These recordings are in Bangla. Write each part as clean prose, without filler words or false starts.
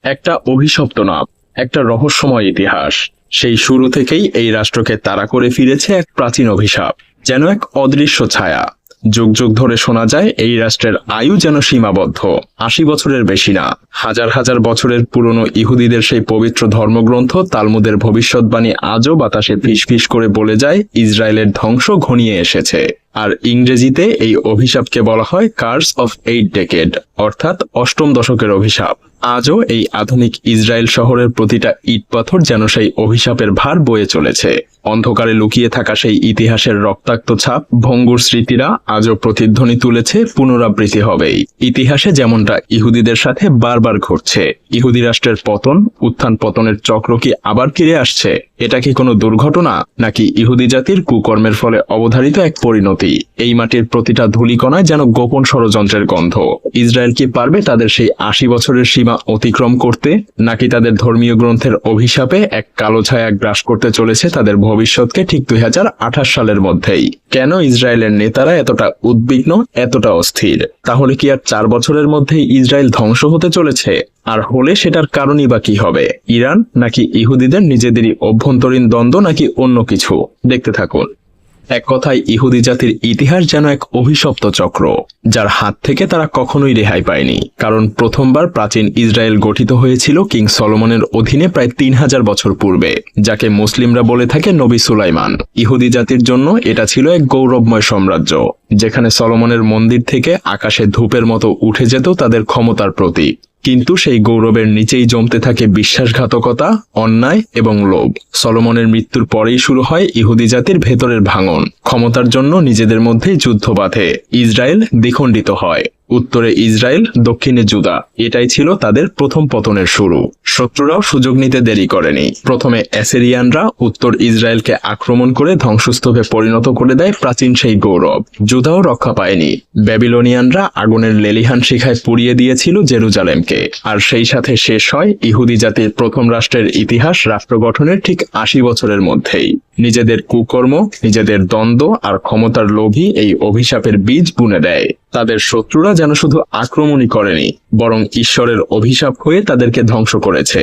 একটা অভিশপ্ত নাম, একটা রহস্যময় ইতিহাস। সেই শুরু থেকেই এই রাষ্ট্রকে তাড়া করে ফিরেছে এক প্রাচীন অভিশাপ, যেন এক অদৃশ্য ছায়া। যুগ যুগ ধরে শোনা যায় এই রাষ্ট্রের আয়ু যেন সীমাবদ্ধ, ৮০ বছরের বেশি না। হাজার হাজার বছরের পুরনো ইহুদিদের সেই পবিত্র ধর্মগ্রন্থ তালমুদের ভবিষ্যৎবাণী আজও বাতাসে ফিসফিস করে বলে যায় ইসরায়েলের ধ্বংস ঘনিয়ে এসেছে। আর ইংরেজিতে এই অভিশাপকে বলা হয় কার্স অফ 8 ডেকেড, অর্থাৎ অষ্টম দশকের অভিশাপ। আজও এই আধুনিক ইসরায়েল শহরের প্রতিটা ইট পাথর যেন সেই অভিশাপের ভার বয়ে চলেছে। অন্ধকারে লুকিয়ে থাকা সেই ইতিহাসের রক্তাক্ত ছাপ, ভঙ্গুর স্মৃতিরা আজও প্রতিধ্বনি তুলেছে, পুনরাবৃত্তি হবেই। ইতিহাসে যেমনটা ইহুদিদের সাথে বারবার ঘটছে, ইহুদি রাষ্ট্রের পতন, উত্থান পতনের চক্র কি আবার ফিরে আসছে? এটা কি কোনো দুর্ঘটনা, নাকি ইহুদি জাতির কুকর্মের ফলে অবধারিত এক পরিণতি? এই মাটির প্রতিটা ধূলিকণায় যেন গোপন ষড়যন্ত্রের গন্ধ। ইসরায়েল কি পারবে তাদের সেই ৮০ বছরের সীমা অতিক্রম করতে, নাকি তাদের ধর্মীয় গ্রন্থের অভিশাপে এক কালো ছায়া গ্রাস করতে চলেছে তাদের ভবিষ্যৎকে ঠিক ২০২৮ সালের মধ্যেই? কেন ইসরায়েলের নেতারা এতটা উদ্বিগ্ন, এতটা অস্থির? তাহলে কি আর ৪ বছরের মধ্যেই ইসরায়েল ধ্বংস হতে চলেছে? আর হলে সেটার কারণই বা কি হবে? ইরান, নাকি ইহুদিদের নিজেদেরই অভ্যন্তরীণ দ্বন্দ্ব, নাকি অন্য কিছু? দেখতে থাকুন। এক কথায় ইহুদি জাতির ইতিহাস যেন এক অভিশপ্ত চক্র, যার হাত থেকে তারা কখনোই রেহাই পায়নি। কারণ প্রথমবার প্রাচীন ইসরায়েল গঠিত হয়েছিল কিং সলোমনের অধীনে প্রায় ৩০০০ বছর পূর্বে, যাকে মুসলিমরা বলে থাকে নবী সুলাইমান। ইহুদি জাতির জন্য এটা ছিল এক গৌরবময় সাম্রাজ্য, যেখানে সলোমনের মন্দির থেকে আকাশে ধূপের মতো উঠে যেত তাদের ক্ষমতার প্রতীক। কিন্তু সেই গৌরবের নিচেই জমতে থাকে বিশ্বাসঘাতকতা, অন্যায় এবং লোভ। সলোমনের মৃত্যুর পরেই শুরু হয় ইহুদি জাতির ভেতরের ভাঙন। ক্ষমতার জন্য নিজেদের মধ্যেই যুদ্ধ বাধে, ইসরায়েল দ্বিখণ্ডিত হয়। উত্তরে ইসরায়েল, দক্ষিণে জুদা। এটাই ছিল তাদের প্রথম পতনের শুরু। শত্রুরাও সুযোগ নিতে দেরি করেনি। প্রথমে অ্যাসিরিয়ানরা উত্তর ইসরায়েলকে আক্রমণ করে ধ্বংসস্তূপে পরিণত করে দেয় প্রাচীন সেই গৌরব। জুদাও রক্ষা পায়নি। ব্যাবিলনিয়ানরা আগুনের লেলিহান শিখায় পুড়িয়ে দিয়েছিল জেরুজালেমকে। আর সেই সাথে শেষ হয় ইহুদি জাতির প্রথম রাষ্ট্রের ইতিহাস, রাষ্ট্র গঠনের ঠিক ৮০ বছরের মধ্যেই। নিজেদের কুকর্ম, নিজেদের দ্বন্দ্ব আর ক্ষমতার লোভই এই অভিশাপের বীজ বুনে দেয়। তাদের শত্রুরা যেন শুধু আক্রমণই করেনি, বরং ঈশ্বরের অভিশাপ হয়ে তাদেরকে ধ্বংস করেছে।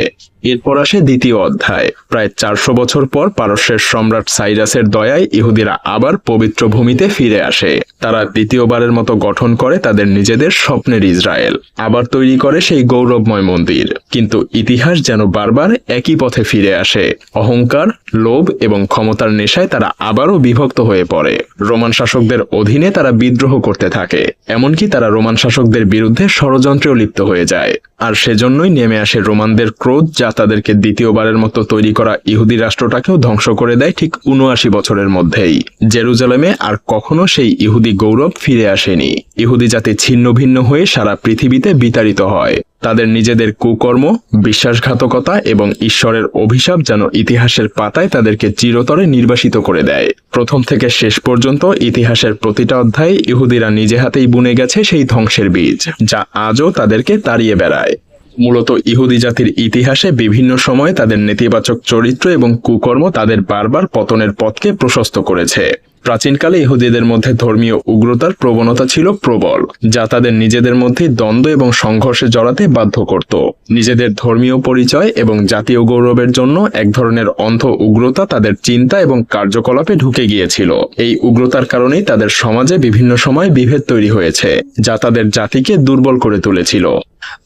এরপর আসে দ্বিতীয় অধ্যায়। প্রায় ৪০০ বছর পর পারস্যের সম্রাট সাইরাসের দয়ায় ইহুদিরা আবার পবিত্র ভূমিতে ফিরে আসে। তারা দ্বিতীয়বারের মতো গঠন করে তাদের নিজেদের স্বপ্নের ইসরায়েল, আবার তৈরি করে সেই গৌরবময় মন্দির। কিন্তু ইতিহাস যেন বারবার একই পথে ফিরে আসে। অহংকার, লোভ এবং ক্ষমতার নেশায় তারা আবারও বিভক্ত হয়ে পড়ে। রোমান শাসকদের অধীনে তারা বিদ্রোহ করতে থাকে, এমনকি তারা রোমান শাসকদের বিরুদ্ধে ষড়যন্ত্রেও লিপ্ত হয়ে যায়। আর সেজন্যই নেমে আসে রোমানদের ক্রোধ, যা তাদেরকে দ্বিতীয়বারের মতো তৈরি করা ইহুদি রাষ্ট্রটাকেও ধ্বংস করে দেয় ঠিক ৭৯ বছরের মধ্যেই। জেরুজালেমে আর কখনো সেই ইহুদি গৌরব ফিরে আসেনি। ইহুদি জাতি ছিন্ন ভিন্ন হয়ে সারা পৃথিবীতে বিতাড়িত হয়। তাদের নিজেদের কুকর্ম, বিশ্বাসঘাতকতা এবং ঈশ্বরের অভিশাপ যেন ইতিহাসের পাতায় তাদেরকে চিরতরে নির্বাসিত করে দেয়। প্রথম থেকে শেষ পর্যন্ত ইতিহাসের প্রতিটা অধ্যায়ে ইহুদিরা নিজে হাতেই বুনে গেছে সেই ধ্বংসের বীজ, যা আজও তাদেরকে তাড়িয়ে বেড়ায়। মূলত ইহুদি জাতির ইতিহাসে বিভিন্ন সময়ে তাদের নেতিবাচক চরিত্র এবং কুকর্ম তাদের বারবার পতনের পথকে প্রশস্ত করেছে। প্রাচীনকালে ইহুদিদের মধ্যে ধর্মীয় উগ্রতার প্রবণতা ছিল প্রবল, যা তাদের নিজেদের মধ্যে দ্বন্দ্ব এবং সংঘর্ষে জড়াতে বাধ্য করত। নিজেদের ধর্মীয় পরিচয় এবং জাতীয় গৌরবের জন্য এক ধরনের অন্ধ উগ্রতা তাদের চিন্তা এবং কার্যকলাপে ঢুকে গিয়েছিল। এই উগ্রতার কারণেই তাদের সমাজে বিভিন্ন সময় বিভেদ তৈরি হয়েছে, যা তাদের জাতিকে দুর্বল করে তুলেছিল।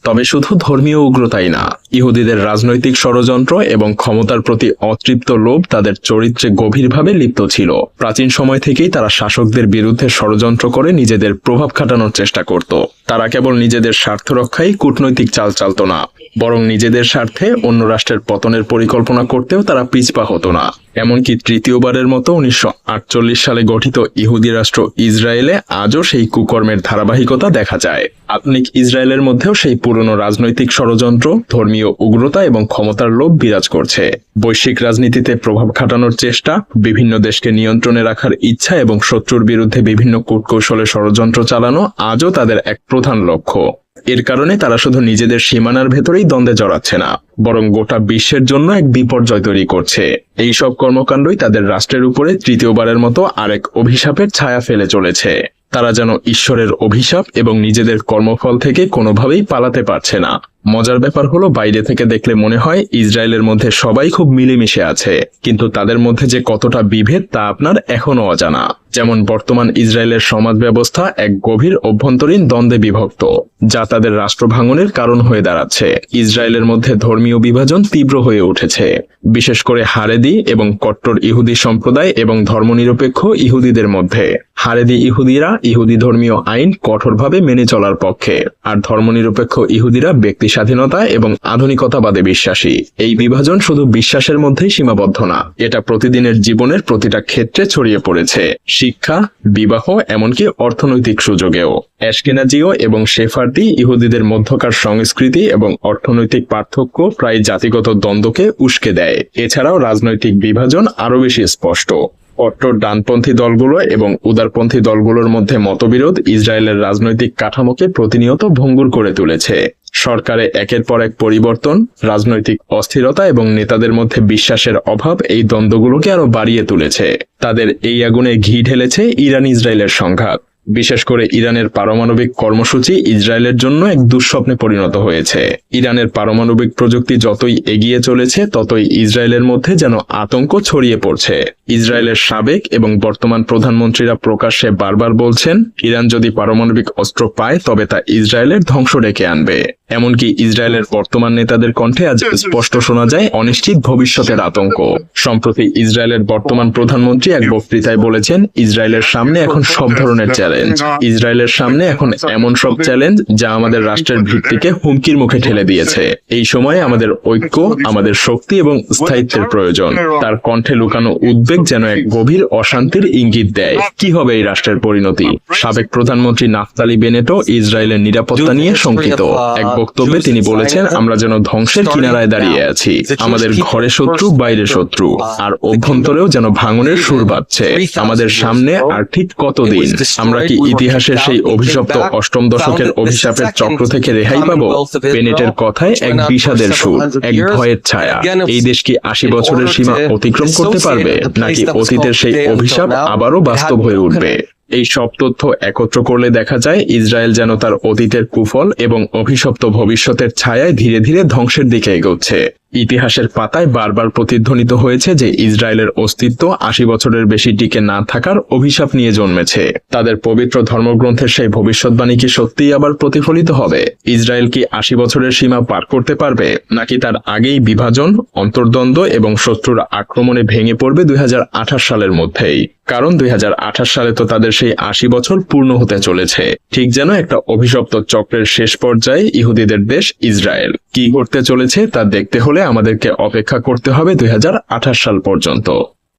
তবে শুধু ধর্মীয় উগ্রতাই না, ইহুদিদের রাজনৈতিক ষড়যন্ত্র এবং ক্ষমতার প্রতি অতৃপ্ত লোভ তাদের চরিত্রে গভীরভাবে লিপ্ত ছিল। প্রাচীন সময় থেকেই তারা শাসকদের বিরুদ্ধে ষড়যন্ত্র করে নিজেদের প্রভাব খাটানোর চেষ্টা করত। তারা কেবল নিজেদের স্বার্থ রক্ষায় কূটনৈতিক চাল চালত না, বরং নিজেদের স্বার্থে অন্য রাষ্ট্রের পতনের পরিকল্পনা করতেও তারা পিছপা হতো না। এমনকি তৃতীয়বারের মতো ১৯৪৮ সালে গঠিত ইহুদি রাষ্ট্র ইসরায়েলে আজও সেই কুকর্মের ধারাবাহিকতা দেখা যায়। আধুনিক ইসরায়েলের মধ্যেও সেই পুরনো রাজনৈতিক ষড়যন্ত্র, ধর্মীয় উগ্রতা এবং ক্ষমতার লোভ বিরাজ করছে। বৈশ্বিক রাজনীতিতে প্রভাব খাটানোর চেষ্টা, বিভিন্ন দেশকে নিয়ন্ত্রণে রাখার ইচ্ছা এবং শত্রুর বিরুদ্ধে বিভিন্ন কূটকৌশলে ষড়যন্ত্র চালানো আজও তাদের এক প্রধান লক্ষ্য। এর কারণে তারা শুধু নিজেদের সীমানার ভেতরেই দ্বন্দ্বে জড়াচ্ছে না, বরং গোটা বিশ্বের জন্য এক বিপর্যয় তৈরি করছে। এই সব কর্মকাণ্ডই তাদের রাষ্ট্রের উপরে তৃতীয়বারের মতো আরেক অভিশাপের ছায়া ফেলে চলেছে। তারা যেন ঈশ্বরের অভিশাপ এবং নিজেদের কর্মফল থেকে কোনোভাবেই পালাতে পারছে না। মজার ব্যাপার হলো, বাইরে থেকে দেখলে মনে হয় ইসরায়েলের মধ্যে সবাই খুব মিলেমিশে আছে, কিন্তু তাদের মধ্যে যে কতটা বিভেদ তা আপনার এখনো অজানা। যেমন বর্তমান ইসরায়েলের সমাজ ব্যবস্থা এক গভীর অভ্যন্তরীণ দ্বন্দ্বে বিভক্ত, যা তাদের রাষ্ট্র ভাঙনের কারণ হয়ে দাঁড়াচ্ছে। ইসরায়েলের মধ্যে ধর্মীয় বিভাজন তীব্র হয়ে উঠেছে, বিশেষ করে হারেদি এবং কট্টর ইহুদি সম্প্রদায় এবং ধর্মনিরপেক্ষ ইহুদিদের মধ্যে। হারেদি ইহুদিরা ইহুদি ধর্মীয় আইন কঠোরভাবে মেনে চলার পক্ষে, আর ধর্মনিরপেক্ষ ইহুদিরা ব্যক্তি স্বাধীনতা এবং আধুনিকতাবাদে বিশ্বাসী। এই বিভাজন শুধু বিশ্বাসের মধ্যেই সীমাবদ্ধ না, এটা প্রতিদিনের জীবনের প্রতিটা ক্ষেত্রে ছড়িয়ে পড়েছে, শিক্ষা, বিবাহ, এমনকি অর্থনৈতিক সুযোগেও। অ্যাশকেনাজীয় এবং সেফারদি ইহুদিদের মধ্যকার সংস্কৃতি এবং অর্থনৈতিক পার্থক্য প্রায় জাতিগত দ্বন্দ্বকে উস্কে দেয়। এছাড়াও রাজনৈতিক বিভাজন আরও বেশি স্পষ্ট। কট্টর ডানপন্থী দলগুলো এবং উদারপন্থী দলগুলোর মধ্যে মতবিরোধ ইসরায়েলের রাজনৈতিক কাঠামোকে প্রতিনিয়ত ভঙ্গুর করে তুলেছে। সরকারে একের পর এক পরিবর্তন, রাজনৈতিক অস্থিরতা এবং নেতাদের মধ্যে বিশ্বাসের অভাব এই দ্বন্দ্বগুলোকে আরো বাড়িয়ে তুলেছে। তাদের এই আগুনে ঘি ঢেলেছে ইরান ইসরায়েলের সংঘাত। বিশেষ করে ইরানের পারমাণবিক কর্মসূচি ইসরায়েলের জন্য এক দুঃস্বপ্নে পরিণত হয়েছে। ইরানের পারমাণবিক প্রযুক্তি যতই এগিয়ে চলেছে, ততই ইসরায়েলের মধ্যে যেন আতঙ্ক ছড়িয়ে পড়ছে। ইসরায়েলের সাবেক এবং বর্তমান প্রধানমন্ত্রীরা প্রকাশ্যে বারবার বলছেন, ইরান যদি পারমাণবিক অস্ত্র পায় তবে তা ইসরায়েলের ধ্বংস ডেকে আনবে। এমনকি ইসরায়েলের বর্তমান নেতাদের কণ্ঠে আজ স্পষ্ট শোনা যায় অনিশ্চিত ভবিষ্যতের আতঙ্ক। সম্প্রতি ইসরায়েলের বর্তমান প্রধানমন্ত্রী এক বক্তৃতায় বলেছেন, ইসরায়েলের সামনে এখন সব ধরনের চ্যালেঞ্জ। ইসরায়েলের সামনে এখন এমন সব চ্যালেঞ্জ যা আমাদের রাষ্ট্রের ভিত্তিকে হুমকির মুখে ঠেলে দিয়েছে। এই সময়ে আমাদের ঐক্য, আমাদের শক্তি এবং স্থায়িত্বের প্রয়োজন। তার কণ্ঠে লুকানো উদ্বেগ যেন এক গভীর অশান্তির ইঙ্গিত দেয়। কি হবে এই রাষ্ট্রের পরিণতি? সাবেক প্রধানমন্ত্রী নাফতালি বেনেটও ইসরায়েলের নিরাপত্তা নিয়ে শঙ্কিত। এক বক্তব্যে তিনি বলেছেন, আমরা যেন ধ্বংসের কিনারায় দাঁড়িয়ে আছি। আমাদের ঘরে শত্রু, বাইরে শত্রু, আর অভ্যন্তরেও যেন ভাঙনের সুর বাজছে। আমাদের সামনে আর ঠিক কতদিন? আমরা কি ইতিহাসের সেই অভিশপ্ত অষ্টম দশকের অভিশাপের চক্র থেকে রেহাই পাবো? বেনেটের কথায় এক বিষাদের সুর, এক ভয়ের ছায়া। এই দেশ কি ৮০ বছরের সীমা অতিক্রম করতে পারবে, নাকি অতীতের সেই অভিশাপ আবারও বাস্তব হয়ে উঠবে? এই সব তথ্য একত্র করলে দেখা যায়, ইসরায়েল যেন তার অতীতের কুফল এবং অভিশপ্ত ভবিষ্যতের ছায়ায় ধীরে ধীরে ধ্বংসের দিকে এগোচ্ছে। ইতিহাসের পাতায় বারবার প্রতিধ্বনিত হয়েছে যে ইসরায়েলের অস্তিত্ব ৮০ বছরের বেশি টিকে না থাকার অভিশাপ নিয়ে জন্মেছে। তাদের পবিত্র ধর্মগ্রন্থের সেই ভবিষ্যৎবাণী কি সত্যিই আবার প্রতিফলিত হবে? ইসরায়েল কি ৮০ বছরের সীমা পার করতে পারবে, নাকি তার আগেই বিভাজন, অন্তর্দ্বন্দ্ব এবং শত্রুর আক্রমণে ভেঙে পড়বে ২০২৮ সালের মধ্যেই? কারণ ২০২৮ সালে তো তাদের সেই ৮০ বছর পূর্ণ হতে চলেছে। ঠিক যেন একটা অভিশপ্ত চক্রের শেষ পর্যায়ে ইহুদিদের দেশ ইসরায়েল। কি ঘটতে চলেছে তা দেখতে হলে আমাদেরকে অপেক্ষা করতে হবে ২০২৮ সাল পর্যন্ত।